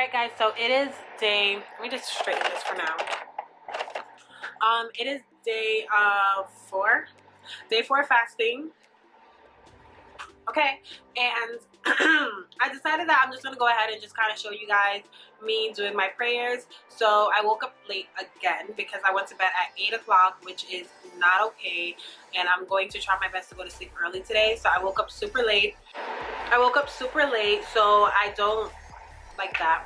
Alright guys, so it is day, let me just straighten this for now. It is day 4. Day 4 fasting. Okay, and I decided that I'm just gonna go ahead and just kind of show you guys me doing my prayers. So I woke up late again because I went to bed at 8 o'clock, which is not okay, and I'm going to try my best to go to sleep early today. So I woke up super late. So I don't like that.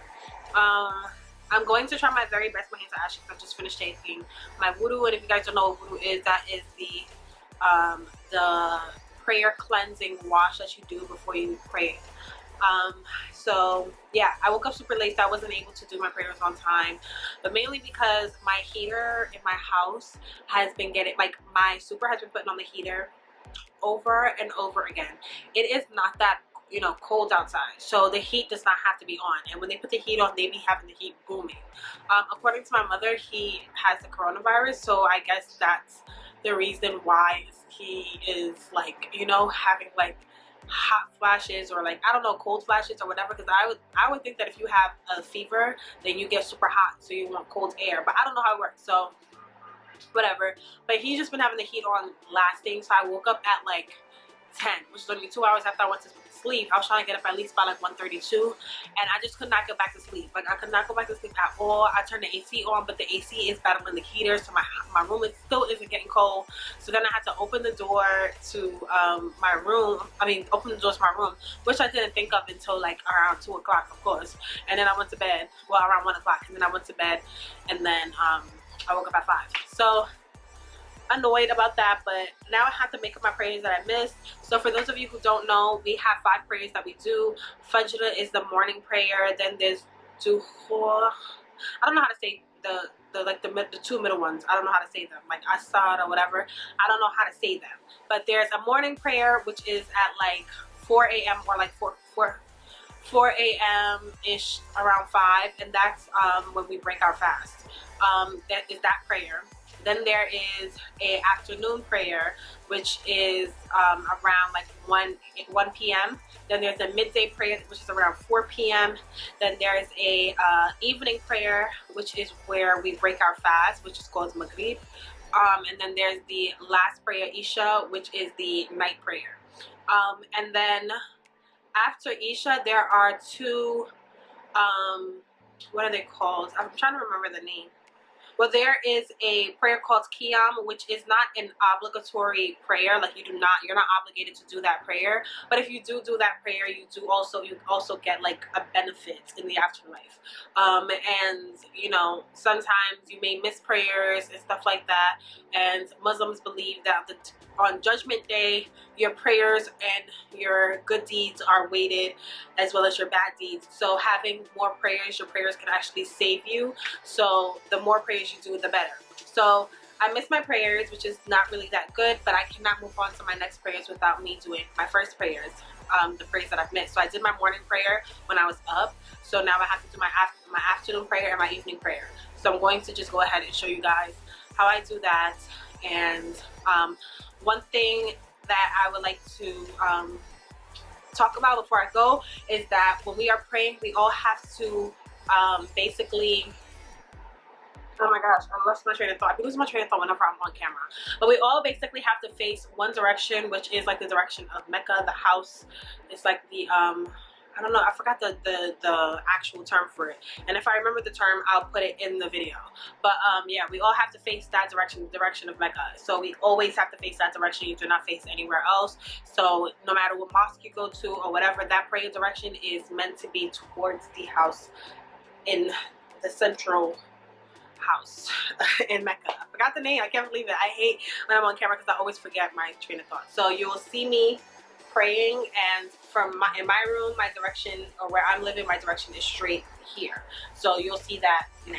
I'm going to try my very best. My hands are ashy because I just finished taking my wudu, and if you guys don't know what wudu is, that is the prayer cleansing wash that you do before you pray. So yeah, I woke up super late, so I wasn't able to do my prayers on time, but mainly because my heater in my house has been getting, like, my super has been putting on the heater over and over again. It is not that, you know, cold outside, so the heat does not have to be on, and when they put the heat on, they be having the heat booming. According to my mother, he has the coronavirus, so I guess that's the reason why he is, like, you know, having like hot flashes, or like, I don't know, cold flashes or whatever, because I would think that if you have a fever, then you get super hot, so you want cold air, but I don't know how it works, so whatever. But he's just been having the heat on lasting, so I woke up at like 10, which is only 2 hours after I went to sleep. I was trying to get up at least by like 1:32, and I just could not get back to sleep. Like, I could not go back to sleep at all. I turned the AC on, but the AC is battling the heater, so my room still isn't getting cold. So then I had to open the door to my room. I mean, open the door to my room, which I didn't think of until like around 2 o'clock, of course. And then I went to bed. Well, around 1 o'clock, and then I went to bed, and then I woke up at 5. So annoyed about that, but now I have to make up my prayers that I missed. So for those of you who don't know, we have 5 prayers that we do. Fajr is the morning prayer. Then there's Duhur. I don't know how to say the 2 middle ones. I don't know how to say them, like Asad or whatever. I don't know how to say them. But there's a morning prayer, which is at like 4 a.m. or like 4 a.m. ish, around 5, and that's when we break our fast. That is that prayer. Then there is a afternoon prayer, which is around like 1 p.m. Then there's a midday prayer, which is around 4 p.m. Then there's a evening prayer, which is where we break our fast, which is called Maghrib. And then there's the last prayer, Isha, which is the night prayer. And then after Isha, there are 2, what are they called? I'm trying to remember the name. Well, there is a prayer called Qiyam, which is not an obligatory prayer. Like, you're not obligated to do that prayer. But if you do that prayer, you also get like a benefit in the afterlife. And you know, sometimes you may miss prayers and stuff like that. And Muslims believe that on Judgment Day, your prayers and your good deeds are weighted, as well as your bad deeds. So having more prayers, your prayers can actually save you. So the more prayers you do, the better. So I missed my prayers, which is not really that good, but I cannot move on to my next prayers without me doing my first prayers, the prayers that I've missed. So I did my morning prayer when I was up, so now I have to do my afternoon prayer and my evening prayer. So I'm going to just go ahead and show you guys how I do that. And one thing that I would like to talk about before I go is that when we are praying, we all have to basically, oh my gosh, I lost my train of thought. I lose my train of thought whenever I'm on camera. But we all basically have to face one direction, which is like the direction of Mecca, the house. It's like the I don't know, I forgot the actual term for it. And if I remember the term, I'll put it in the video. But yeah, we all have to face that direction, the direction of Mecca. So we always have to face that direction. You do not face anywhere else. So no matter what mosque you go to or whatever, that prayer direction is meant to be towards the house, in the central house in Mecca. I forgot the name. I can't believe it. I hate when I'm on camera because I always forget my train of thought. So you will see me praying, and in my room, my direction, or where I'm living, my direction is straight here. So you'll see that now.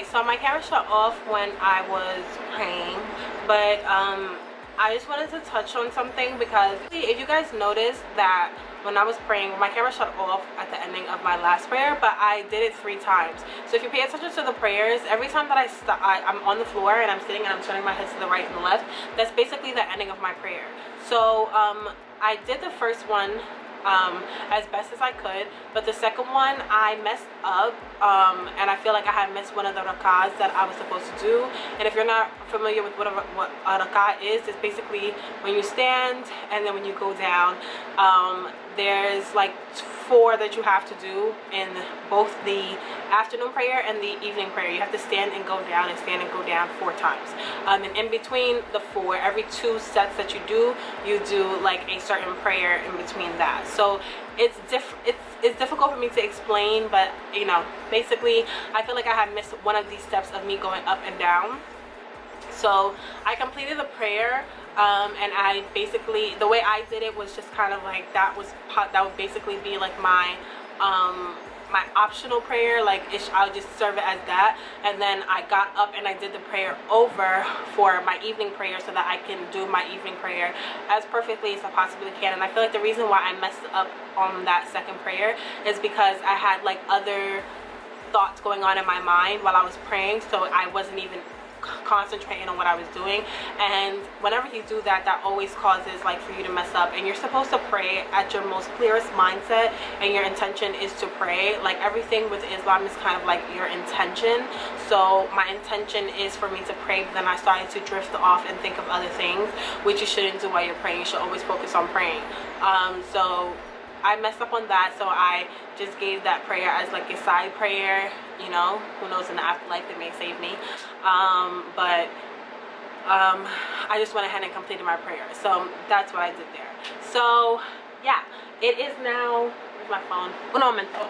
Okay, so my camera shut off when I was praying, but I just wanted to touch on something, because if you guys noticed that when I was praying, my camera shut off at the ending of my last prayer, but I did it 3 times. So if you pay attention to the prayers, every time that I'm on the floor and I'm sitting and I'm turning my head to the right and the left, that's basically the ending of my prayer. So I did the first one as best as I could, but the second one I messed up, and I feel like I had missed one of the rakahs that I was supposed to do. And if you're not familiar with what a rakah is, it's basically when you stand and then when you go down, there's like 4 that you have to do in both the afternoon prayer and the evening prayer. You have to stand and go down and stand and go down 4 times, and in between the 4, every 2 sets that you do like a certain prayer in between that. So it's difficult for me to explain, but you know, basically I feel like I had missed one of these steps of me going up and down. So I completed the prayer, and I basically, the way I did it was just kind of like that would basically be like my my optional prayer, like I'll just serve it as that. And then I got up and I did the prayer over for my evening prayer, so that I can do my evening prayer as perfectly as I possibly can. And I feel like the reason why I messed up on that second prayer is because I had like other thoughts going on in my mind while I was praying, so I wasn't even concentrating on what I was doing. And whenever you do that, that always causes like for you to mess up. And you're supposed to pray at your most clearest mindset, and your intention is to pray. Like everything with Islam is kind of like your intention. So my intention is for me to pray, but then I started to drift off and think of other things, which you shouldn't do while you're praying. You should always focus on praying. So I messed up on that, so I just gave that prayer as like a side prayer. You know, who knows, in the afterlife it may save me. But I just went ahead and completed my prayer. So that's what I did there. So yeah, it is now, where's my phone? Un momento.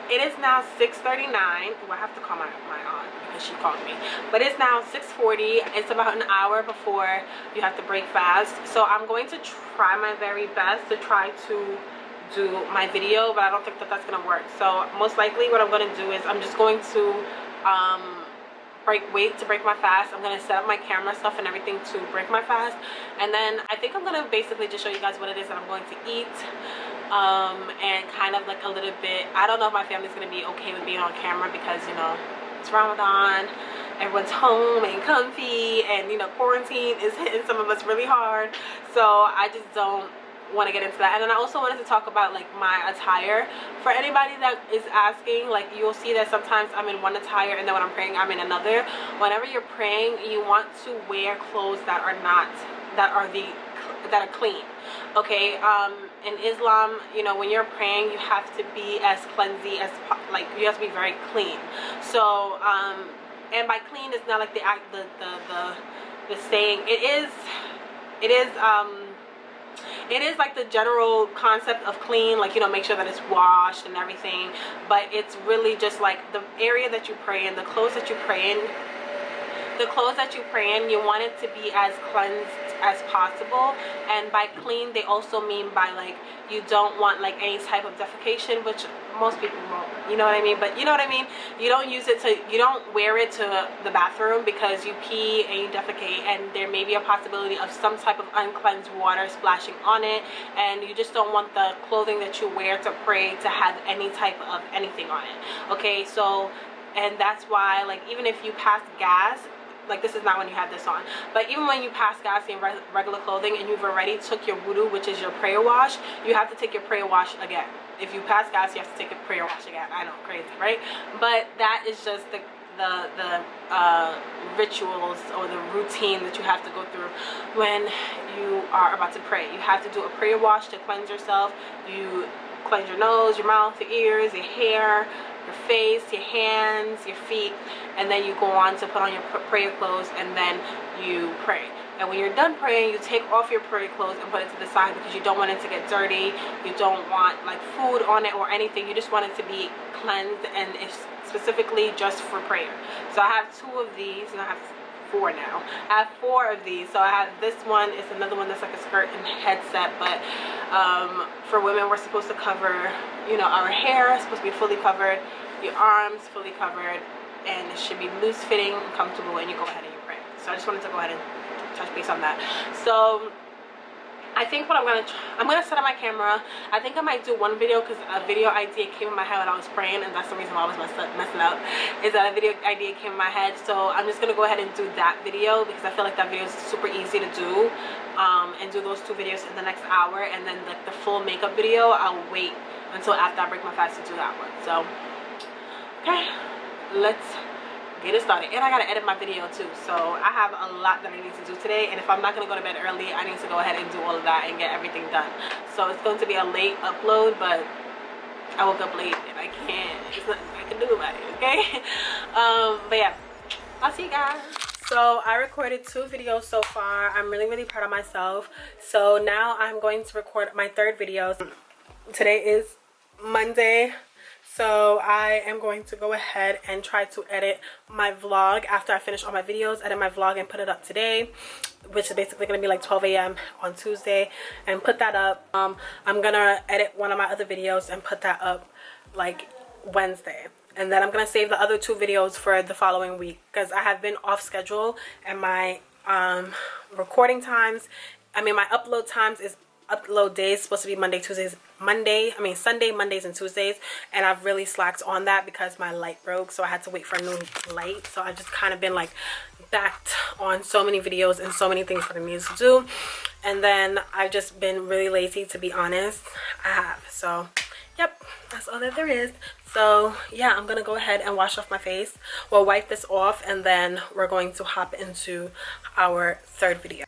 It is now 6:39. Oh, I have to call my aunt because she called me. But it's now 6:40. It's about an hour before you have to break fast. So I'm going to try my very best to try to do my video, but I don't think that that's going to work. So most likely what I'm going to do is I'm just going to wait to break my fast. I'm going to set up my camera stuff and everything to break my fast. And then I think I'm going to basically just show you guys what it is that I'm going to eat. And kind of like a little bit, I don't know if my family's gonna be okay with being on camera, because you know, it's Ramadan, everyone's home and comfy, and you know, quarantine is hitting some of us really hard. So I just don't want to get into that. And then I also wanted to talk about like my attire. For anybody that is asking, like you'll see that sometimes I'm in one attire and then when I'm praying I'm in another. Whenever you're praying, you want to wear clothes that are clean. Okay, in Islam, you know, when you're praying, you have to be as cleansy as like you have to be very clean. So and by clean, it's not like the saying. It is like the general concept of clean, like, you know, make sure that it's washed and everything, but it's really just like the area that you pray in, the clothes that you pray in, you want it to be as cleansed as possible. And by clean, they also mean by like you don't want like any type of defecation, which most people won't, you know what I mean? But you know what I mean, you don't wear it to the bathroom because you pee and you defecate, and there may be a possibility of some type of uncleansed water splashing on it, and you just don't want the clothing that you wear to pray to have any type of anything on it. Okay, so, and that's why, like, even if you pass gas, like this is not when you have this on, but even when you pass gas in regular clothing and you've already took your wudu, which is your prayer wash, you have to take your prayer wash again. If you pass gas, you have to take a prayer wash again. I know, crazy, right? But that is just the rituals or the routine that you have to go through when you are about to pray. You have to do a prayer wash to cleanse yourself. You cleanse your nose, your mouth, your ears, your hair, your face, your hands, your feet, and then you go on to put on your prayer clothes, and then you pray. And when you're done praying, you take off your prayer clothes and put it to the side because you don't want it to get dirty. You don't want like food on it or anything. You just want it to be cleansed, and it's specifically just for prayer. So I have 2 of these, and I have 4 now. I have 4 of these. So I have this one. It's another one that's like a skirt and headset, but for women, we're supposed to cover, you know, our hair is supposed to be fully covered, your arms fully covered, and it should be loose fitting and comfortable when you go ahead and you pray. So I just wanted to go ahead and touch base on that. So I think what I'm gonna set up my camera. I think I might do one video because a video idea came in my head when I was praying, and that's the reason why I was messing up, is that a video idea came in my head. So I'm just gonna go ahead and do that video because I feel like that video is super easy to do, and do those 2 videos in the next hour, and then like the full makeup video I'll wait until after I break my fast to do that one. So okay, let's get it started. And I gotta edit my video too, so I have a lot that I need to do today, and if I'm not gonna go to bed early, I need to go ahead and do all of that and get everything done. So it's going to be a late upload, but I woke up late and I can't, there's nothing I can do about it, okay? But yeah, I'll see you guys. So I recorded 2 videos so far. I'm really proud of myself. So now I'm going to record my 3rd video. Today is Monday. So I am going to go ahead and try to edit my vlog after I finish all my videos, edit my vlog and put it up today, which is basically going to be like 12 a.m. on Tuesday, and put that up. I'm going to edit one of my other videos and put that up like Wednesday. And then I'm going to save the other 2 videos for the following week because I have been off schedule, and my recording times, my upload times is upload days supposed to be Sunday, Mondays, and Tuesdays, and I've really slacked on that because my light broke, so I had to wait for a new light. So I've just kind of been like backed on so many videos and so many things that I need to do, and then I've just been really lazy, to be honest. I have. So yep, that's all that there is. So yeah, I'm gonna go ahead and wash off my face. We'll wipe this off, and then we're going to hop into our 3rd video.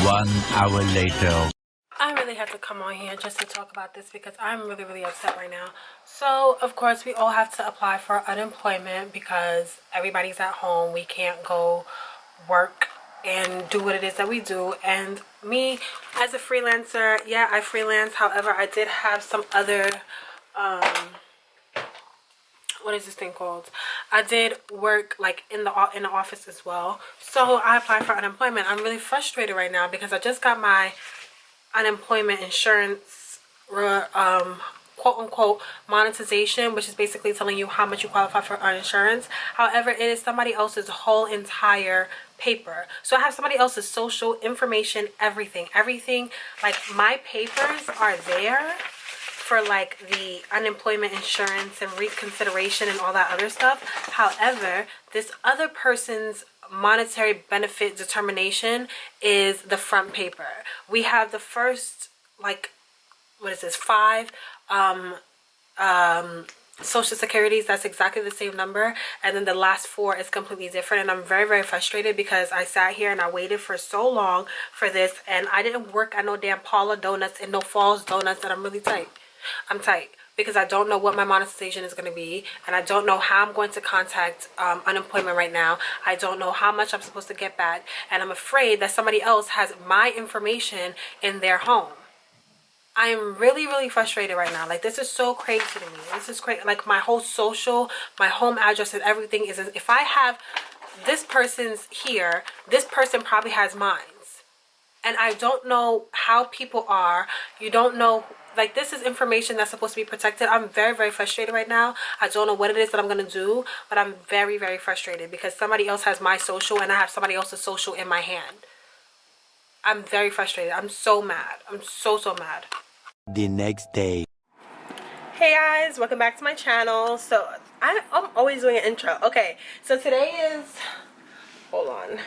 One hour later. I really have to come on here just to talk about this because I'm really upset right now. So of course we all have to apply for unemployment because everybody's at home. We can't go work and do what it is that we do. And me as a freelancer, yeah, I freelance. However, I did have some other what is this thing called? I did work like in the office as well. So I applied for unemployment. I'm really frustrated right now because I just got my unemployment insurance quote unquote monetization, which is basically telling you how much you qualify for our insurance. However, it is somebody else's whole entire paper. So I have somebody else's social information, everything, like my papers are there for like the unemployment insurance and reconsideration and all that other stuff. However, this other person's monetary benefit determination is the front paper. We have the first, like, what is this, 5 social securities, that's exactly the same number, and then the last 4 is completely different. And I'm very frustrated because I sat here and I waited for so long for this, and I didn't work at no damn Paula Donuts and no Falls Donuts, and I'm really tight. I'm tight because I don't know what my monetization is going to be, and I don't know how I'm going to contact unemployment right now. I don't know how much I'm supposed to get back, and I'm afraid that somebody else has my information in their home. I am really frustrated right now. Like, this is so crazy to me. This is crazy. Like, my whole social, my home address and everything is, if I have this person's here, this person probably has mine. And I don't know how people are. You don't know, like, this is information that's supposed to be protected. I'm very frustrated right now. I don't know what it is that I'm going to do, but I'm very frustrated because somebody else has my social and I have somebody else's social in my hand. I'm very frustrated. I'm so mad. I'm so mad. The next day. Hey guys, welcome back to my channel. So I'm always doing an intro. Okay, so today is, hold on.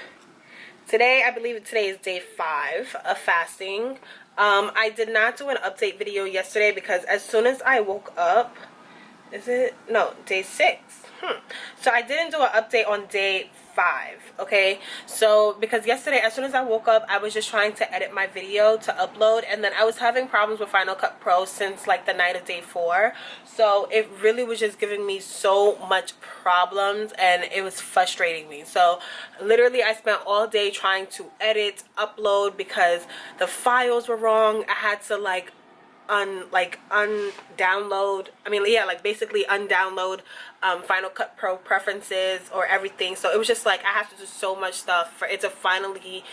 Today, I believe today is day 5 of fasting. I did not do an update video yesterday because as soon as I woke up, is it? No, day 6. So I didn't do an update on day 5. Okay, so because yesterday as soon as I woke up, I was just trying to edit my video to upload, and then I was having problems with Final Cut Pro since like the night of day 4. So it really was just giving me so much problems, and it was frustrating me. So literally I spent all day trying to edit, upload, because the files were wrong. I had to like undownload, basically undownload Final Cut Pro preferences or everything. So it was just like I have to do so much stuff for it to finally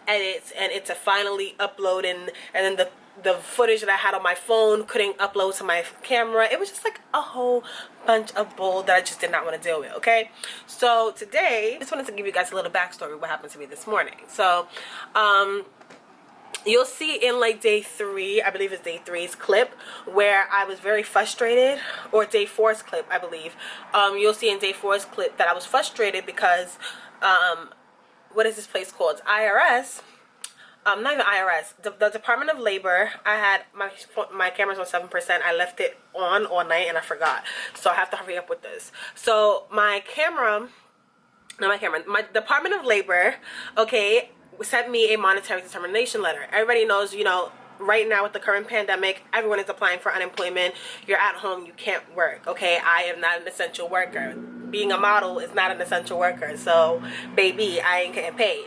edit and it to finally upload, and then the footage that I had on my phone couldn't upload to my camera. It was just like a whole bunch of bull that I just did not want to deal with. Okay, so today I just wanted to give you guys a little backstory of what happened to me this morning. So you'll see in like day 3, I believe it's day 3's clip, where I was very frustrated, or day 4's clip, I believe. You'll see in day 4's clip that I was frustrated because what is this place called? IRS. Not even IRS, the Department of Labor. I had my camera's on 7%. I left it on all night and I forgot, so I have to hurry up with this. So my Department of Labor, okay, sent me a monetary determination letter. Everybody knows, you know, right now with the current pandemic, everyone is applying for unemployment. You're at home, you can't work. Okay, I am not an essential worker. Being a model is not an essential worker, so baby, I ain't getting paid.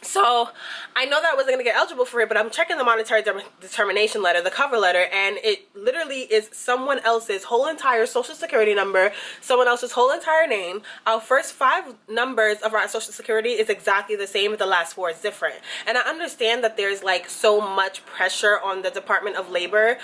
So I know that I wasn't going to get eligible for it, but I'm checking the monetary determination letter, the cover letter, and it literally is someone else's whole entire social security number, someone else's whole entire name. Our first 5 numbers of our social security is exactly the same, but the last 4 is different. And I understand that there's like so much pressure on the Department of Labor,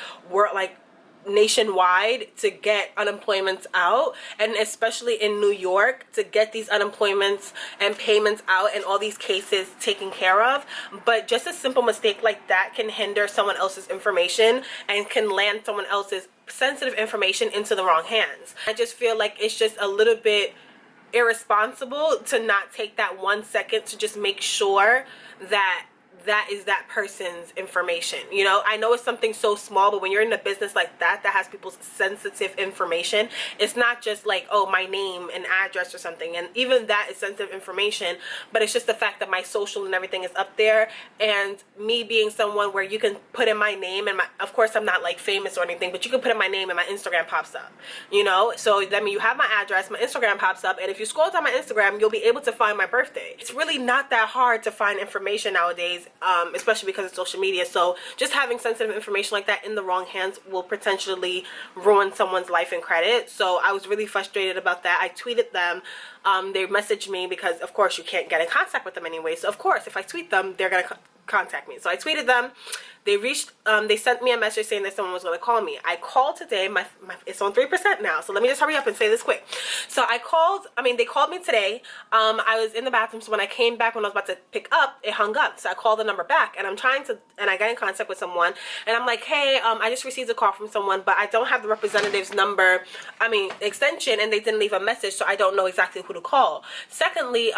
nationwide, to get unemployments out, and especially in New York, to get these unemployments and payments out and all these cases taken care of. But just a simple mistake like that can hinder someone else's information and can land someone else's sensitive information into the wrong hands. I just feel like it's just a little bit irresponsible to not take that 1 second to just make sure that that is that person's information. You know, I know it's something so small, but when you're in a business like that has people's sensitive information, it's not just like, oh, my name and address or something, and even that is sensitive information, but it's just the fact that my social and everything is up there, and me being someone where you can put in my name and my, of course I'm not like famous or anything, but you can put in my name and my Instagram pops up, you know. So that means you have my address, my Instagram pops up, and if you scroll down my Instagram, you'll be able to find my birthday. It's really not that hard to find information nowadays, especially because of social media. So just having sensitive information like that in the wrong hands will potentially ruin someone's life and credit. So I was really frustrated about that. I tweeted them. They messaged me because of course you can't get in contact with them anyway. So of course if I tweet them, they're gonna contact me. So I tweeted them. They sent me a message saying that someone was going to call me. I called today. It's on 3% now, so let me just hurry up and say this quick. So they called me today. I was in the bathroom, so when I came back, when I was about to pick up, it hung up. So I called the number back, and I got in contact with someone, and I'm like, hey, I just received a call from someone, but I don't have the representative's number, extension, and they didn't leave a message, so I don't know exactly who to call. Secondly,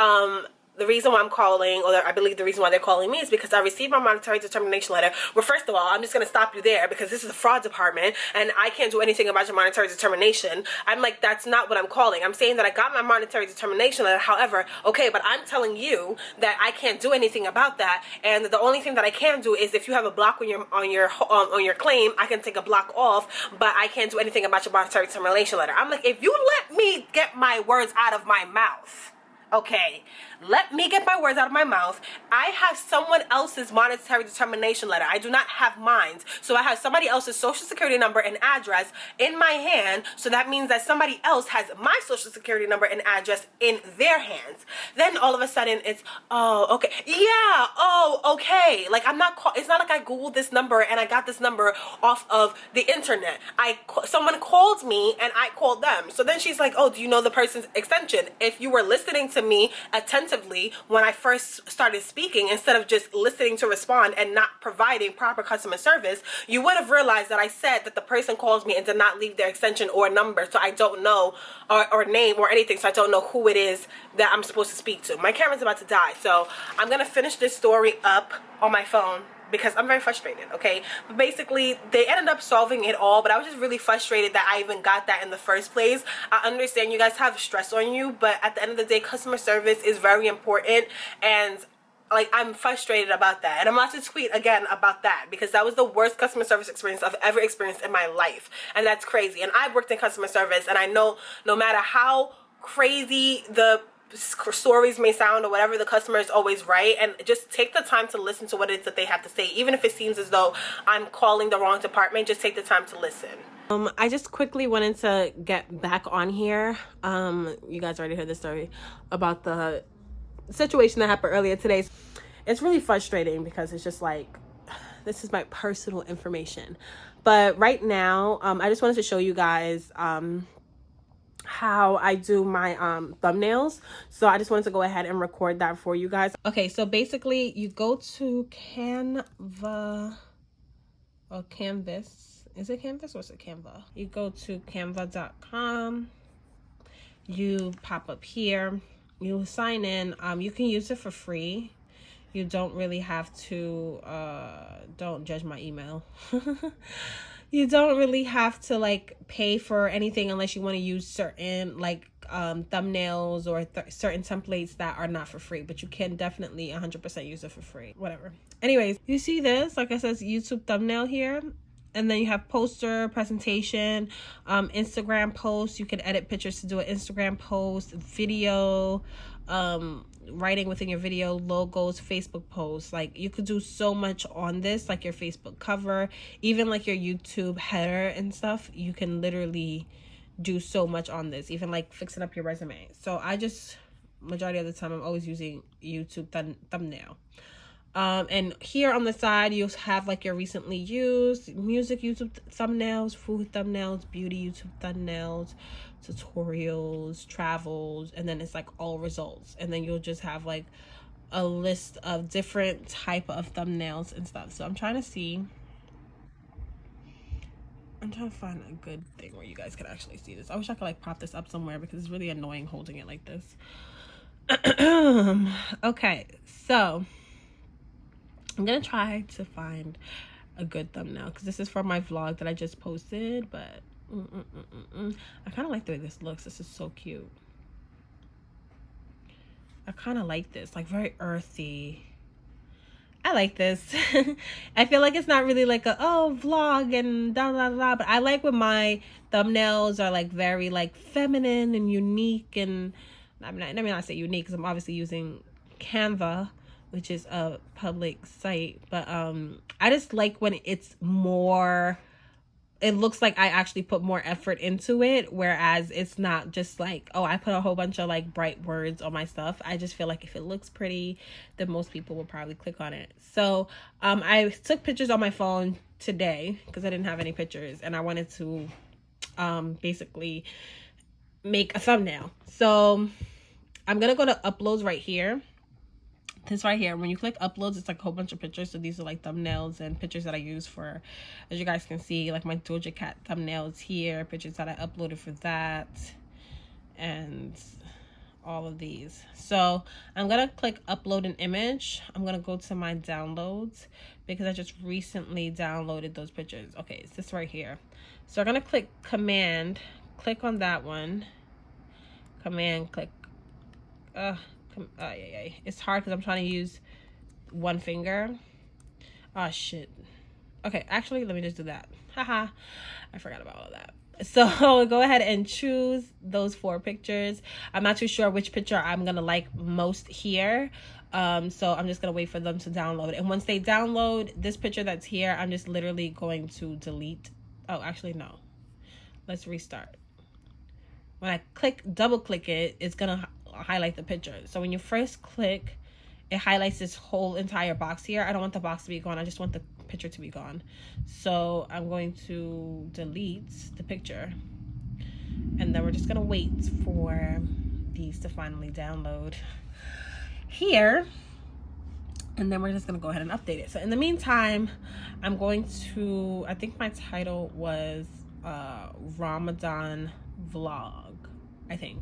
the reason why I'm calling, or I believe the reason why they're calling me, is because I received my monetary determination letter. Well, first of all, I'm just going to stop you there because this is a fraud department and I can't do anything about your monetary determination. I'm like, that's not what I'm calling. I'm saying that I got my monetary determination letter. However, okay, but I'm telling you that I can't do anything about that, and the only thing that I can do is if you have a block on your claim, I can take a block off, but I can't do anything about your monetary determination letter. I'm like, if you let me get my words out of my mouth, okay, let me get my words out of my mouth. I have someone else's monetary determination letter. I do not have mine. So I have somebody else's social security number and address in my hand. So that means that somebody else has my social security number and address in their hands. Then all of a sudden it's, oh, okay. Yeah, oh, okay. Like it's not like I Googled this number and I got this number off of the internet. Someone called me and I called them. So then she's like, oh, do you know the person's extension? If you were listening to me attentively when I first started speaking, instead of just listening to respond and not providing proper customer service, you would have realized that I said that the person calls me and did not leave their extension or number, so I don't know, or name or anything, so I don't know who it is that I'm supposed to speak to. My camera's about to die, so I'm gonna finish this story up on my phone because I'm very frustrated, okay? But basically, they ended up solving it all, but I was just really frustrated that I even got that in the first place. I understand you guys have stress on you, but at the end of the day, customer service is very important, and like, I'm frustrated about that. And I'm about to tweet again about that, because that was the worst customer service experience I've ever experienced in my life. And that's crazy. And I've worked in customer service, and I know no matter how crazy the stories may sound or whatever, the customer is always right. And just take the time to listen to what it is that they have to say. Even if it seems as though I'm calling the wrong department, just take the time to listen. I just quickly wanted to get back on here. You guys already heard the story about the situation that happened earlier today. It's really frustrating because it's just like, this is my personal information. But right now, I just wanted to show you guys how I do my thumbnails. So I just wanted to go ahead and record that for you guys. Okay, so basically you go to Canva or Canvas. Is it Canvas or is it Canva? You go to canva.com. You pop up here. You sign in. You can use it for free. You don't really have to, don't judge my email. You don't really have to like pay for anything unless you want to use certain like thumbnails or certain templates that are not for free, but you can definitely 100% use it for free. Whatever. Anyways, you see this, like I said, YouTube thumbnail here. And then you have poster, presentation, Instagram posts. You can edit pictures to do an Instagram post, video, writing within your video, logos, Facebook posts. Like, you could do so much on this, like your Facebook cover, even like your YouTube header and stuff. You can literally do so much on this, even like fixing up your resume. So I just, majority of the time, I'm always using YouTube thumbnail. And here on the side, you have like your recently used music YouTube thumbnails, food thumbnails, beauty YouTube thumbnails, tutorials, travels, and then it's like all results. And then you'll just have like a list of different type of thumbnails and stuff. So I'm trying to find a good thing where you guys can actually see this. I wish I could like prop this up somewhere because it's really annoying holding it like this. Okay, so I'm gonna try to find a good thumbnail because this is for my vlog that I just posted, but I kind of like the way this looks. This is so cute. I kind of like this, like very earthy. I like this. I feel like it's not really like a vlog and da da da, but I like when my thumbnails are like very like feminine and unique. And let me not say unique because I'm obviously using Canva, which is a public site, but I just like when it's more, it looks like I actually put more effort into it, whereas it's not just like, oh, I put a whole bunch of like bright words on my stuff. I just feel like if it looks pretty, then most people will probably click on it. So I took pictures on my phone today because I didn't have any pictures and I wanted to basically make a thumbnail. So I'm gonna go to uploads right here. This right here, when you click uploads, it's like a whole bunch of pictures. So these are like thumbnails and pictures that I use for, as you guys can see, like my Doja Cat thumbnails here, pictures that I uploaded for that, and all of these. So I'm gonna click upload an image. I'm gonna go to my downloads because I just recently downloaded those pictures. Okay, it's this right here. So I'm gonna click command, click on that one, command, click, it's hard because I'm trying to use one finger. Oh shit. Okay, actually let me just do that. Haha, I forgot about all of that. So go ahead and choose those 4 pictures. I'm not too sure which picture I'm gonna like most here, so I'm just gonna wait for them to download. And once they download this picture that's here, I'm just literally going to delete. Oh, actually no, let's restart. When I double click it, it's gonna highlight the picture. So when you first click, it highlights this whole entire box here. I don't want the box to be gone. I just want the picture to be gone. So I'm going to delete the picture. And then we're just gonna wait for these to finally download here. And then we're just gonna go ahead and update it. So in the meantime, I'm going to, I think my title was Ramadan vlog, I think.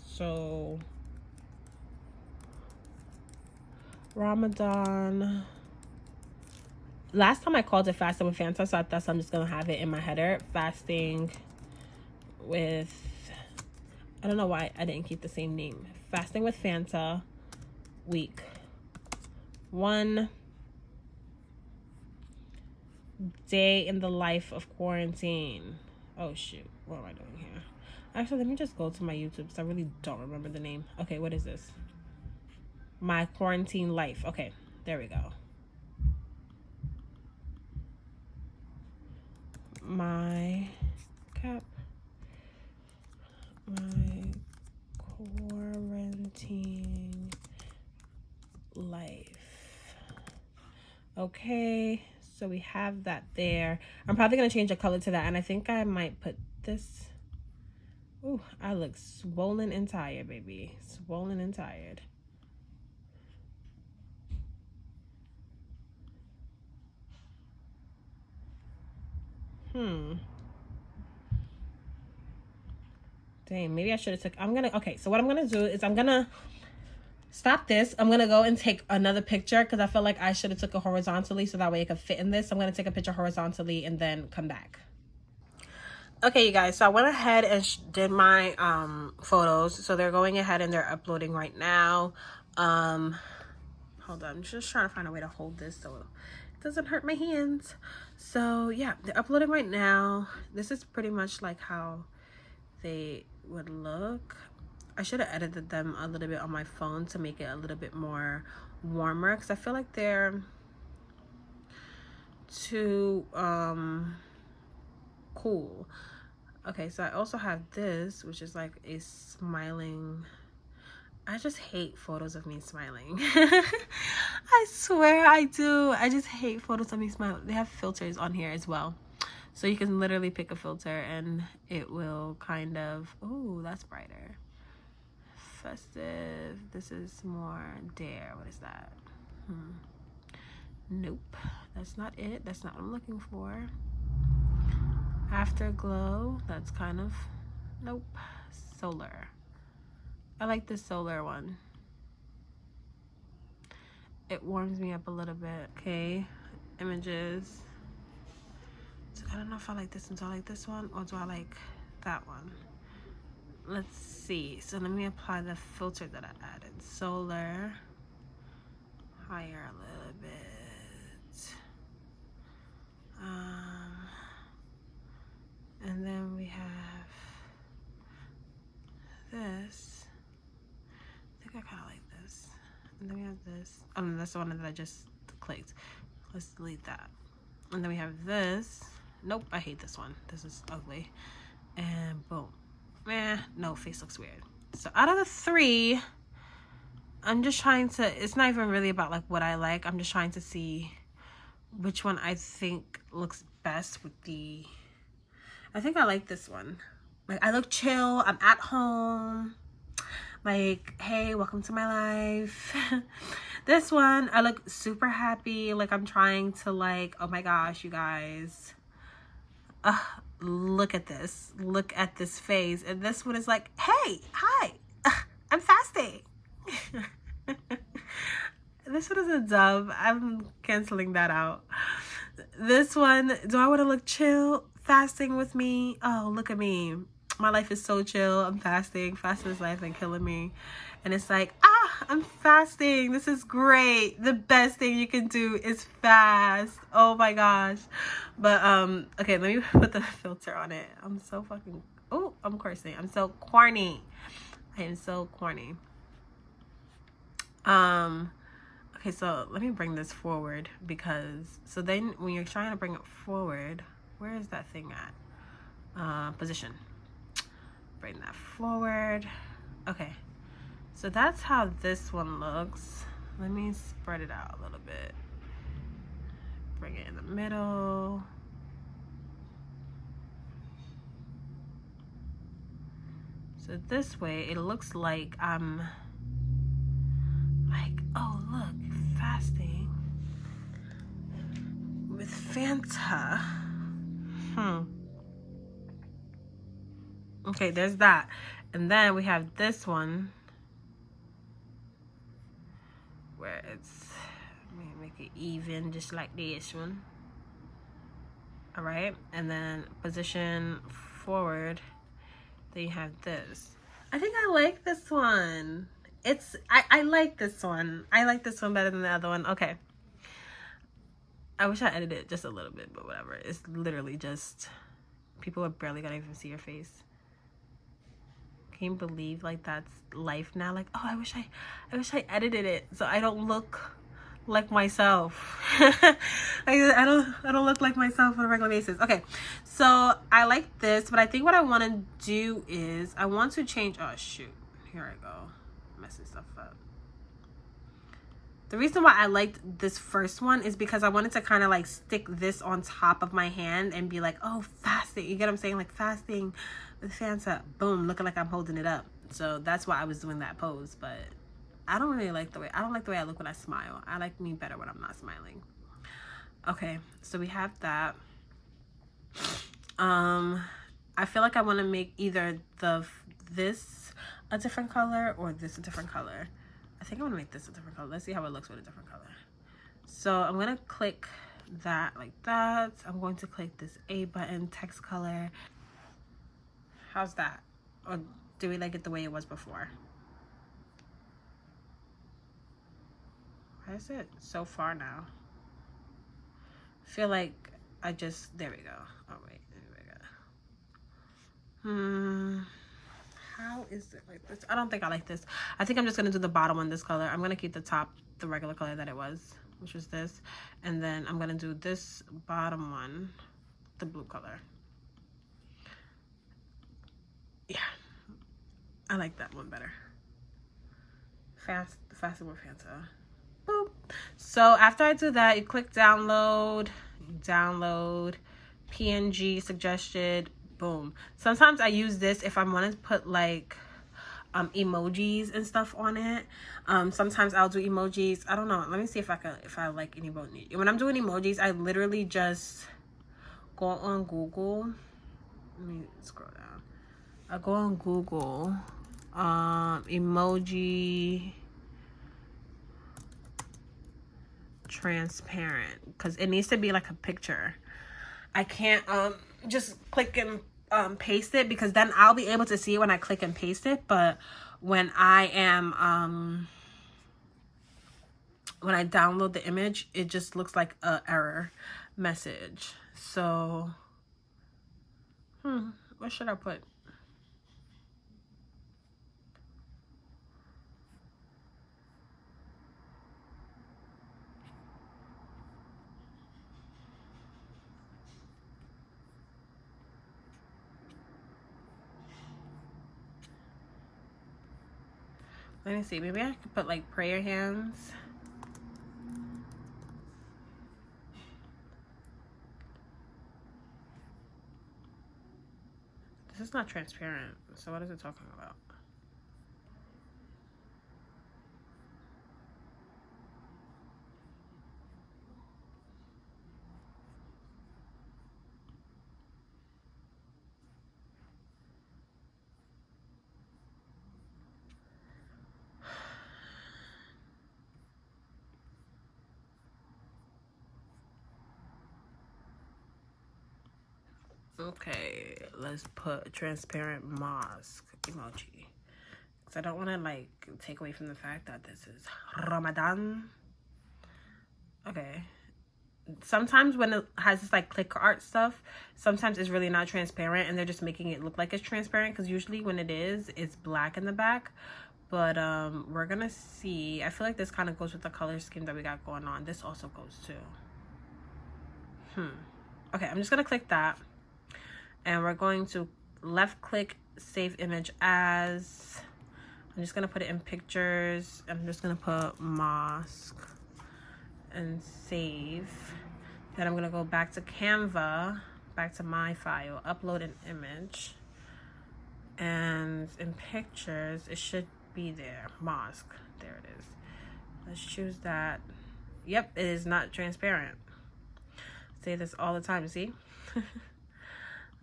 So Ramadan last time I called it fasting with Fanta, so I thought I'm just gonna have it in my header. Fasting with, I don't know why I didn't keep the same name. Fasting with Fanta week 1 day in the life of quarantine. Oh shoot, what am I doing here? Actually, let me just go to my YouTube because I really don't remember the name. Okay, what is this? My quarantine life. Okay, there we go. My quarantine life. Okay, so we have that there. I'm probably gonna change the color to that, and I think I might put this. Ooh, I look swollen and tired, baby. Swollen and tired. Dang, maybe I should have took. Okay, so what I'm gonna do is I'm gonna stop this. I'm gonna go and take another picture because I feel like I should have took it horizontally so that way it could fit in this. I'm gonna take a picture horizontally and then come back. Okay, you guys, so I went ahead and did my photos. So they're going ahead and they're uploading right now. Hold on, I'm just trying to find a way to hold this so it doesn't hurt my hands. So yeah, they're uploading right now. This is pretty much like how they would look. I should have edited them a little bit on my phone to make it a little bit more warmer because I feel like they're too cool. Okay, so I also have this, which is like a smiling. I just hate photos of me smiling. I swear I do. I just hate photos of me smiling. They have filters on here as well, so you can literally pick a filter and it will kind of, oh, that's brighter. Festive. This is more dare. What is that? Nope, that's not it. That's not what I'm looking for. Afterglow. That's kind of, nope. Solar. I like the solar one. It warms me up a little bit. Okay, images. So I don't know if I like this one. Do I like this one or do I like that one? Let's see. So let me apply the filter that I added. Solar. Higher a little bit. And then we have this. I think I kind of like this. And then we have this. Oh no, that's the one that I just clicked. Let's delete that. And then we have this. Nope, I hate this one. This is ugly. And boom. No, face looks weird. So out of the 3, I'm just trying to, it's not even really about like what I like. I'm just trying to see which one I think looks best with the, I think I like this one. Like I look chill, I'm at home. Like, hey, welcome to my life. This one, I look super happy. Like I'm trying to like, oh my gosh, you guys. Look at this. Look at this face. And this one is like, hey, hi, I'm fasting. This one is a dub. I'm canceling that out. This one, do I want to look chill? Fasting with me? Oh, look at me. My life is so chill. I'm fasting. Fasting is life and killing me. And it's like, I'm fasting. This is great. The best thing you can do is fast. Oh my gosh. But okay, let me put the filter on it. I'm so fucking, oh, I'm cursing. I'm so corny. I am so corny. Okay, so let me bring this forward because, so then when you're trying to bring it forward, where is that thing at? Position. Bring that forward. Okay, so that's how this one looks. Let me spread it out a little bit. Bring it in the middle. So this way it looks like I'm like, oh look, fasting with Fanta. Okay, there's that. And then we have this one where it's Make it even, just like this one. All right, and then position forward. Then you have this. I think I like this one. I like this one. I like this one better than the other one. Okay. I wish I edited it just a little bit, but whatever. It's literally just, people are barely gonna even see your face. Can you believe like that's life now? Like, oh, I wish I edited it so I don't look like myself. I don't look like myself on a regular basis. Okay, so I like this, but I think what I want to do is I want to change. Oh shoot, here I go, messing stuff up. The reason why I liked this first one is because I wanted to kind of like stick this on top of my hand and be like, oh, fasting. You get what I'm saying? Like fasting with Fanta. Boom, looking like I'm holding it up. So that's why I was doing that pose. But I don't really like the way, I don't like the way I look when I smile. I like me better when I'm not smiling. Okay, so we have that. I feel like I want to make either this a different color or this a different color. I think I want to make this a different color. Let's see how it looks with a different color. So I'm going to click that like that. I'm going to click this A button, text color. How's that? Or do we like it the way it was before? Why is it so far now? I feel like I just, there we go. Oh wait, there we go. How is it like this? I don't think I like this. I think I'm just gonna do the bottom one this color. I'm gonna keep the top the regular color that it was, which was this, and then I'm gonna do this bottom one the blue color. Yeah, I like that one better. Faster with Fanta. Boop. So after I do that, you click download, PNG suggested. Boom. Sometimes I use this if I want to put like emojis and stuff on it. Sometimes I'll do emojis. I don't know. Let me see if I like any emoji. When I'm doing emojis, I literally just go on Google. Let me scroll down. I go on Google, emoji transparent, because it needs to be like a picture. I can't just click and paste it, because then I'll be able to see it when I click and paste it. But when I am when I download the image, it just looks like a error message. So what should I put? Let me see. Maybe I could put like prayer hands. This is not transparent. So what is it talking about? Okay, let's put transparent mosque emoji, because I don't want to like take away from the fact that this is Ramadan. Okay, sometimes when it has this like click art stuff, sometimes it's really not transparent and they're just making it look like it's transparent, because usually when it is, it's black in the back. But we're gonna see. I feel like this kind of goes with the color scheme that we got going on. This also goes too. Okay, I'm just gonna click that. And we're going to left click, save image as. I'm just gonna put it in pictures. I'm just gonna put mosque and save. Then I'm gonna go back to Canva, back to my file, upload an image. And in pictures, it should be there, mosque, there it is. Let's choose that. Yep, it is not transparent. I say this all the time, see?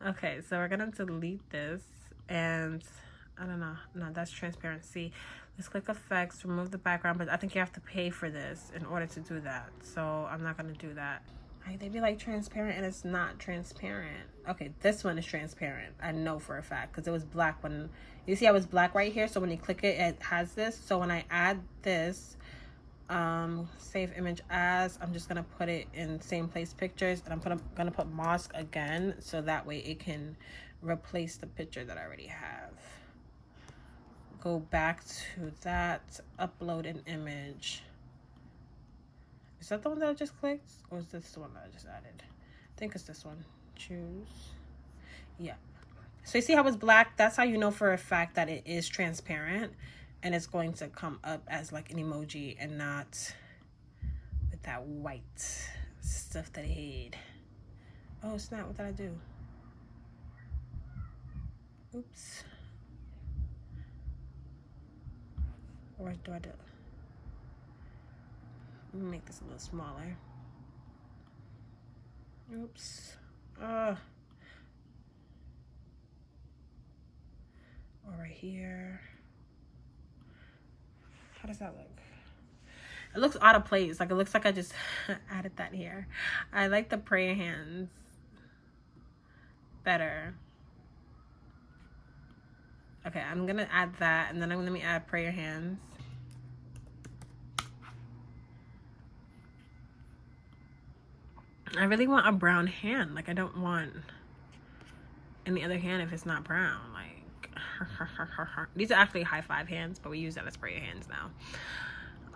Okay, so we're gonna delete this, and I don't know. No, that's transparency. Let's click effects, remove the background, but I think you have to pay for this in order to do that. So I'm not gonna do that. They be like transparent and it's not transparent. Okay, this one is transparent. I know for a fact because it was black when, you see I was black right here. So when you click it, it has this. So when I add this, save image as, I'm just gonna put it in same place pictures, and I'm gonna put mosque again so that way it can replace the picture that I already have. Go back to that, upload an image. Is that the one that I just clicked, or is this the one that I just added? I think it's this one. Choose. Yeah. So you see how it's black? That's how you know for a fact that it is transparent, and it's going to come up as like an emoji and not with that white stuff that I hate. Oh snap, what did I do? Oops. Or do I do? Let me make this a little smaller. Oops. Or right here. How does that look? It looks out of place. Like it looks like I just added that here. I like the prayer hands better. Okay, I'm gonna add that, and then let me add prayer hands. I really want a brown hand. Like I don't want any other hand if it's not brown. Like these are actually high five hands, but we use that as prayer hands now,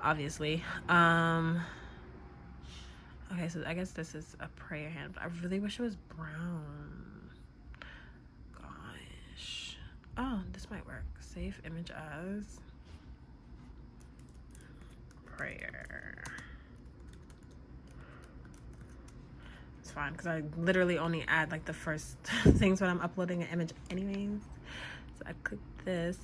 obviously. Okay, so I guess this is a prayer hand, but I really wish it was brown. Gosh. Oh, this might work. Save image as prayer. It's fine because I literally only add like the first things when I'm uploading an image anyways. So I click this.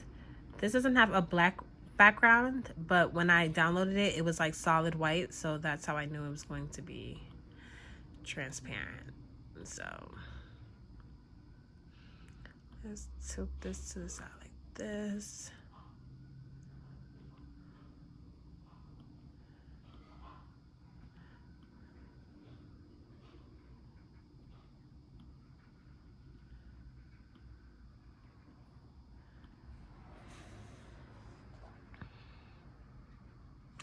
This doesn't have a black background, but when I downloaded it, it was like solid white, so that's how I knew it was going to be transparent. So let's tilt this to the side like this.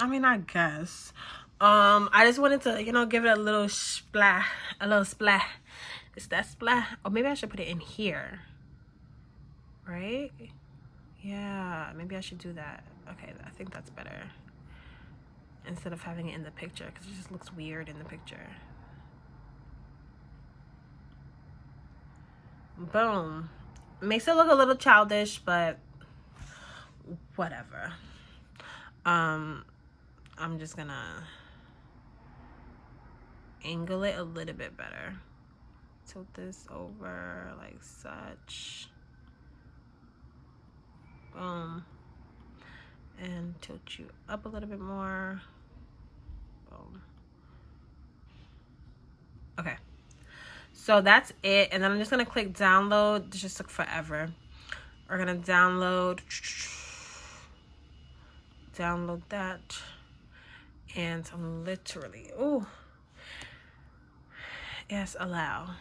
I mean, I guess. I just wanted to, you know, give it a little splat. A little splat. Is that splat? Or maybe I should put it in here. Right? Yeah, maybe I should do that. Okay, I think that's better. Instead of having it in the picture, because it just looks weird in the picture. Boom. Makes it look a little childish, but whatever. I'm just gonna angle it a little bit better. Tilt this over like such. Boom. And tilt you up a little bit more. Boom. Okay. So that's it. And then I'm just gonna click download. This just took forever. We're gonna download that. And I'm literally, oh, yes, allow.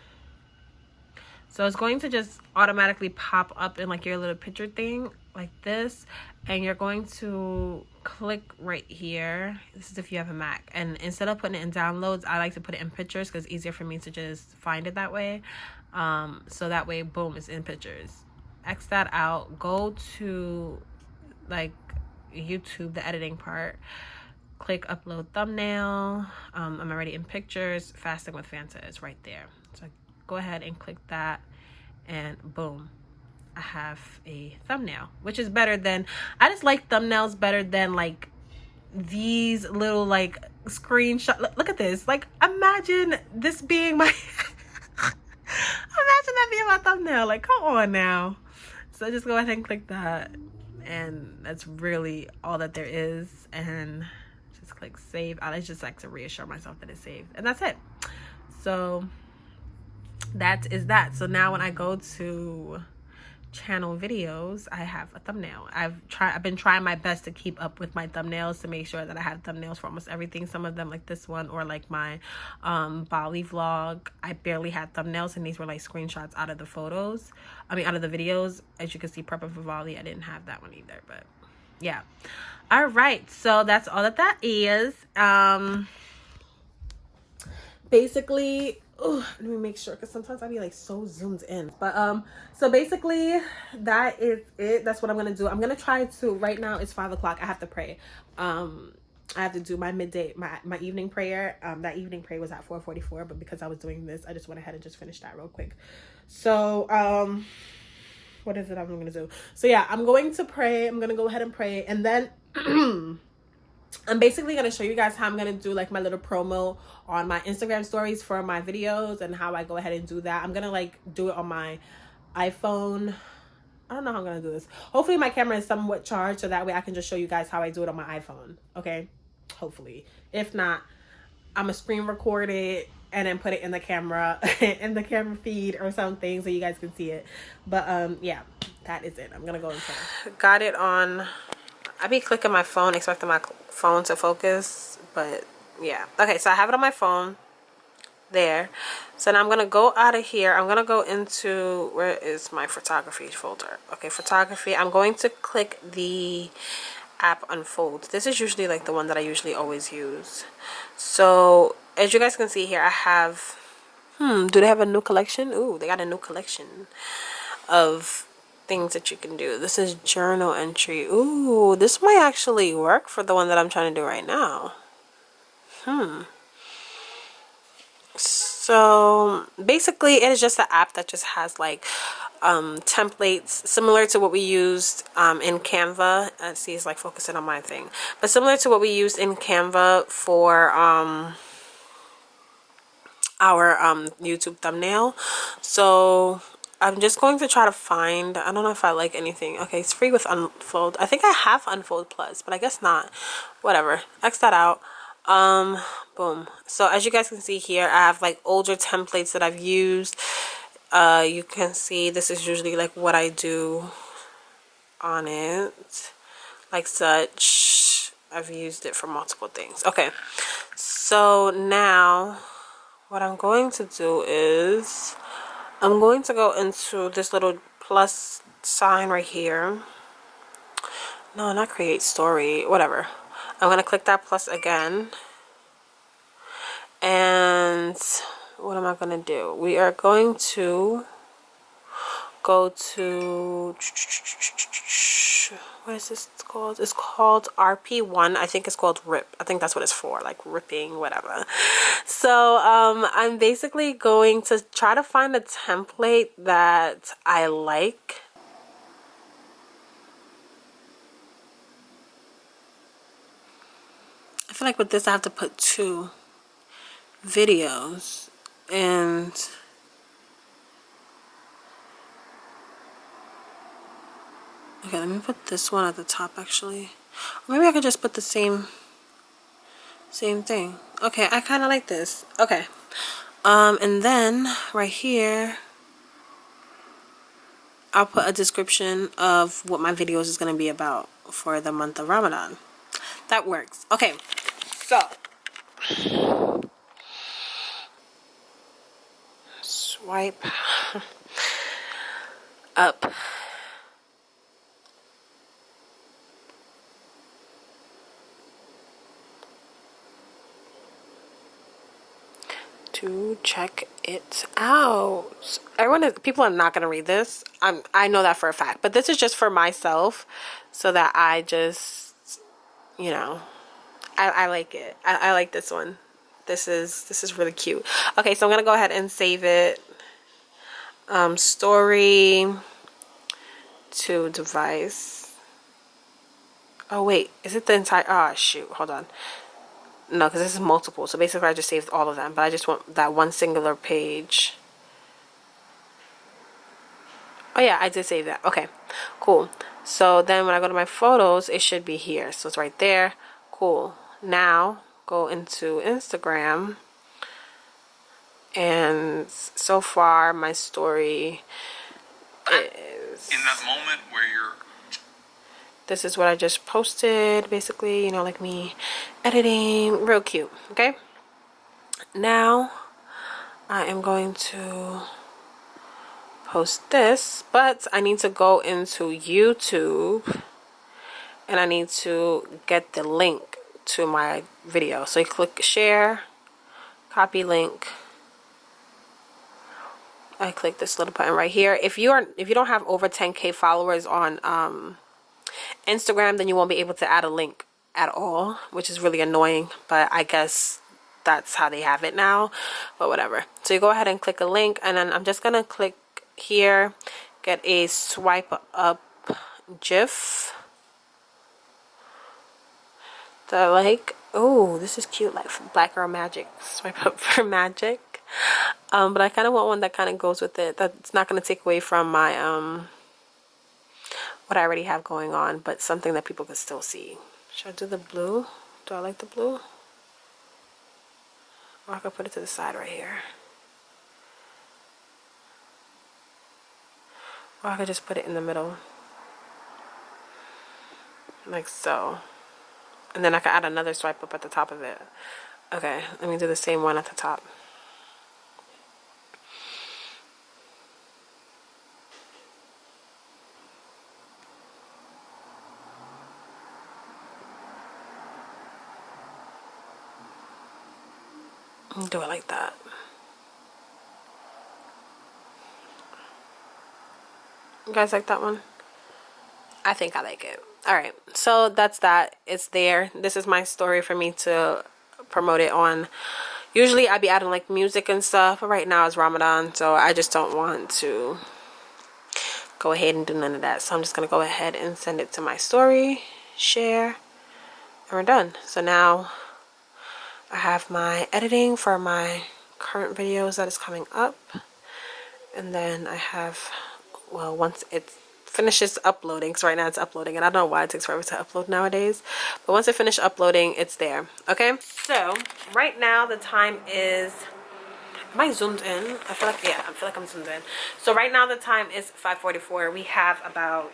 So it's going to just automatically pop up in like your little picture thing like this, and you're going to click right here. This is if you have a Mac, and instead of putting it in downloads, I like to put it in pictures because it's easier for me to just find it that way. So that way, boom, it's in pictures. X that out, go to like YouTube, the editing part, click upload thumbnail. I'm already in pictures. Fasting with Fanta is right there, so go ahead and click that, and boom, I have a thumbnail, which is better than, I just like thumbnails better than like these little like screenshot. Look at this. Like imagine this being my imagine that being my thumbnail. Like come on now. So just go ahead and click that, and that's really all that there is. And just click save. I just like to reassure myself that it's saved, and that's it. So that is that. So now when I go to channel videos, I have a thumbnail. I've been trying my best to keep up with my thumbnails, to make sure that I have thumbnails for almost everything. Some of them, like this one, or like my Bali vlog, I barely had thumbnails, and these were like screenshots out of the photos, out of the videos. As you can see, Prep for Bali, I didn't have that one either, but yeah. All right, so that's all that is. Basically, let me make sure, because sometimes I be like so zoomed in, but so basically that is it. That's what I'm gonna do. I'm gonna try to, right now it's 5 o'clock, I have to pray. I have to do my midday, my evening prayer. That evening prayer was at 4:44, but because I was doing this, I just went ahead and just finished that real quick. So what is it I'm gonna do? So yeah, I'm going to pray. I'm gonna go ahead and pray, and then I'm basically going to show you guys how I'm going to do like my little promo on my Instagram stories for my videos, and how I go ahead and do that. I'm going to like do it on my iPhone. I don't know how I'm going to do this. Hopefully my camera is somewhat charged, so that way I can just show you guys how I do it on my iPhone. Okay. Hopefully. If not, I'm going to screen record it and then put it in the camera, in the camera feed or something, so you guys can see it. But yeah, that is it. I'm going to go and pray. Got it on. I be clicking my phone, expecting my phone to focus, but yeah. Okay, so I have it on my phone there. So now I'm gonna go out of here. I'm gonna go into, where is my photography folder? Okay, photography. I'm going to click the app Unfold. This is usually like the one that I usually always use. So as you guys can see here, I have, do they have a new collection? Ooh, they got a new collection of things that you can do. This is journal entry. Ooh, this might actually work for the one that I'm trying to do right now. So basically it is just an app that just has like templates similar to what we used in Canva. See, it's like focusing on my thing, but similar to what we used in Canva for our YouTube thumbnail. So I'm just going to try to find, I don't know if I like anything. Okay, it's free with Unfold. I think I have Unfold Plus, but I guess not. Whatever, X that out. Boom. So as you guys can see here, I have like older templates that I've used. You can see this is usually like what I do on it, like such. I've used it for multiple things. Okay, so now what I'm going to do is I'm going to go into this little plus sign right here. No, not create story, whatever. I'm going to click that plus again. And what am I going to do? We are going to go to, what is this called? It's called RP1. I think it's called RIP. I think that's what it's for, like ripping, whatever. So I'm basically going to try to find a template that I like. I feel like with this I have to put 2 videos, and okay, let me put this one at the top actually. Or maybe I could just put the same thing. Okay, I kind of like this. Okay, and then right here I'll put a description of what my videos is going to be about for the month of Ramadan. That works. Okay, so swipe up. To check it out. People are not gonna read this. I know that for a fact, but this is just for myself, so that I just, you know, I like it. I like this one. This is really cute. Okay, so I'm gonna go ahead and save it. Story to device. Oh wait, is it the entire? Oh shoot, hold on. No, because this is multiple. So basically I just saved all of them, but I just want that one singular page. Oh yeah, I did save that. Okay, cool. So then when I go to my photos, it should be here. So it's right there. Cool. Now go into Instagram, and so far my story is is in that moment where you're. This is what I just posted, basically, you know, like me editing, real cute. Okay, now I am going to post this, but I need to go into YouTube and I need to get the link to my video. So you click share, copy link. I click this little button right here. If you don't have over 10K followers on Instagram, then you won't be able to add a link at all, which is really annoying, but I guess that's how they have it now, but whatever. So you go ahead and click a link, and then I'm just gonna click here, get a swipe up GIF that I like. Oh, this is cute, like Black Girl Magic. Swipe up for magic. But I kind of want one that kind of goes with it. That's not going to take away from my what I already have going on, but something that people can still see. Should I do the blue? Do I like the blue? Or I could put it to the side right here. Or I could just put it in the middle. Like so. And then I can add another swipe up at the top of it. Okay, let me do the same one at the top. Do it like that. You guys like that one? I think I like it. Alright, so that's that. It's there. This is my story for me to promote it on. Usually I'd be adding like music and stuff, but right now it's Ramadan, so I just don't want to go ahead and do none of that. So I'm just going to go ahead and send it to my story, share, and we're done. So now I have my editing for my current videos that is coming up. And then I have, well, once it finishes uploading, because right now it's uploading, and I don't know why it takes forever to upload nowadays. But once it finishes uploading, it's there. Okay? So, right now the time is, am I zoomed in? I feel like, yeah, I feel like I'm zoomed in. So right now the time is 5:44. We have about,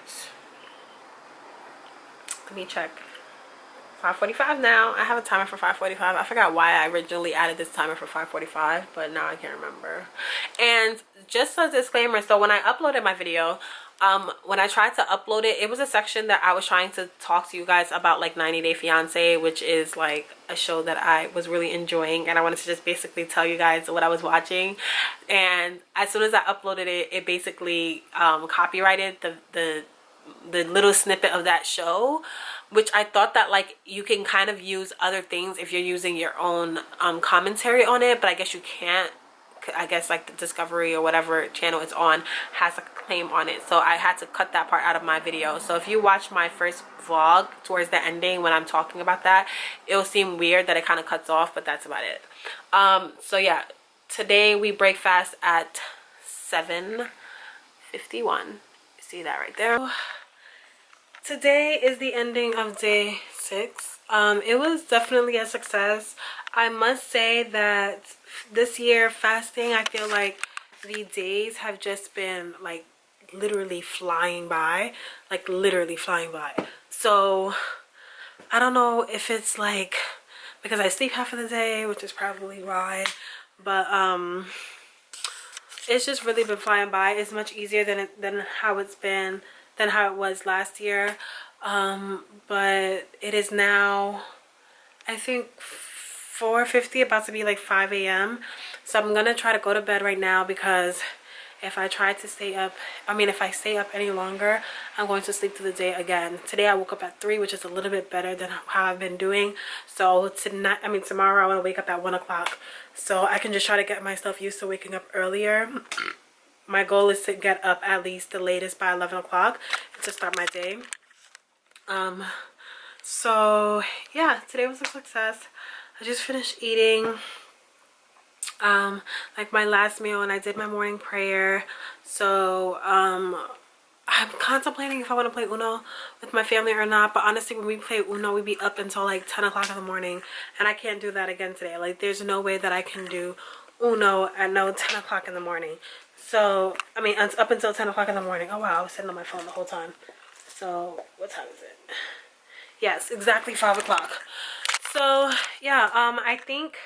let me check. 5:45 now. I have a timer for 5:45. I forgot why I originally added this timer for 5:45, but now I can't remember. And just a disclaimer, so when I uploaded my video, when I tried to upload it, it was a section that I was trying to talk to you guys about, like 90 Day Fiance, which is like a show that I was really enjoying, and I wanted to just basically tell you guys what I was watching. And as soon as I uploaded it, it basically copyrighted the little snippet of that show, which I thought that like you can kind of use other things if you're using your own commentary on it, but I guess you can't. I guess like the Discovery or whatever channel it's on has a claim on it, so I had to cut that part out of my video. So if you watch my first vlog towards the ending when I'm talking about that, it'll seem weird that it kind of cuts off, but that's about it. So yeah, today we break fast at 7:51. See that right there. Today is the ending of day 6. It was definitely a success. I must say that this year fasting, I feel like the days have just been like literally flying by, like literally flying by. So I don't know if it's like because I sleep half of the day, which is probably why, but it's just really been flying by. It's much easier than how it was last year. But it is now, I think, 4:50, about to be like 5 a.m. So I'm gonna try to go to bed right now, because if I stay up any longer, I'm going to sleep through the day again. Today I woke up at 3, which is a little bit better than how I've been doing. So tomorrow I want to wake up at 1 o'clock, so I can just try to get myself used to waking up earlier. My goal is to get up at least the latest by 11 o'clock to start my day. So yeah, today was a success. I just finished eating like my last meal, and I did my morning prayer. So I'm contemplating if I want to play Uno with my family or not, but honestly when we play Uno we be up until like 10 o'clock in the morning, and I can't do that again today. Like there's no way that I can do Uno at 10 o'clock in the morning. So, I mean, up until 10 o'clock in the morning. Oh wow, I was sitting on my phone the whole time. So, what time is it? Yes, exactly 5 o'clock. So, yeah, I think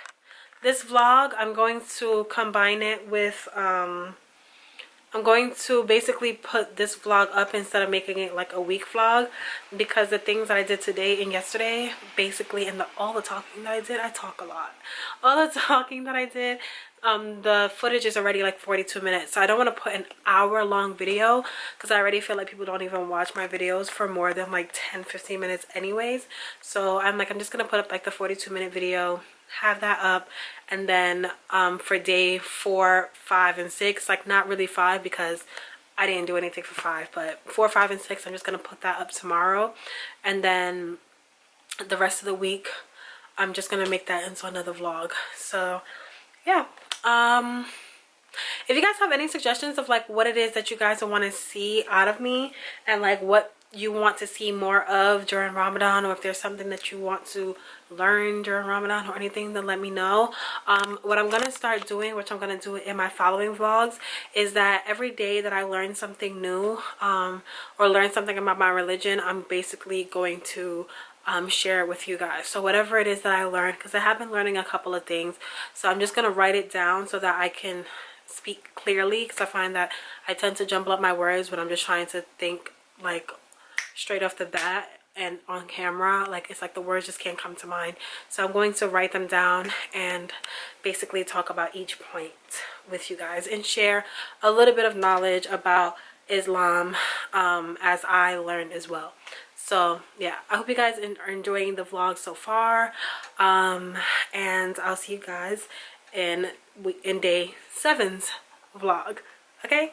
this vlog, I'm going to combine it with, I'm going to basically put this vlog up instead of making it like a week vlog, because the things that I did today and yesterday, basically, and all the talking that I did, I talk a lot. All the talking that I did, the footage is already like 42 minutes. So I don't want to put an hour-long video because I already feel like people don't even watch my videos for more than like 10-15 minutes anyways. So I'm just going to put up like the 42-minute video, have that up, and then for day 4, 5, and 6, like not really 5 because I didn't do anything for 5, but 4, 5, and 6, I'm just gonna put that up tomorrow, and then the rest of the week I'm just gonna make that into another vlog. So yeah, if you guys have any suggestions of like what it is that you guys want to see out of me, and like what you want to see more of during Ramadan, or if there's something that you want to learn during Ramadan or anything, then let me know. What I'm gonna start doing, which I'm gonna do in my following vlogs, is that every day that I learn something new, or learn something about my religion, I'm basically going to share it with you guys. So whatever it is that I learned, because I have been learning a couple of things, so I'm just gonna write it down so that I can speak clearly, because I find that I tend to jumble up my words when I'm just trying to think like straight off the bat and on camera. Like it's like the words just can't come to mind. So I'm going to write them down and basically talk about each point with you guys and share a little bit of knowledge about Islam as I learned as well. So yeah, I hope you guys are enjoying the vlog so far, and I'll see you guys in day 7's vlog. Okay,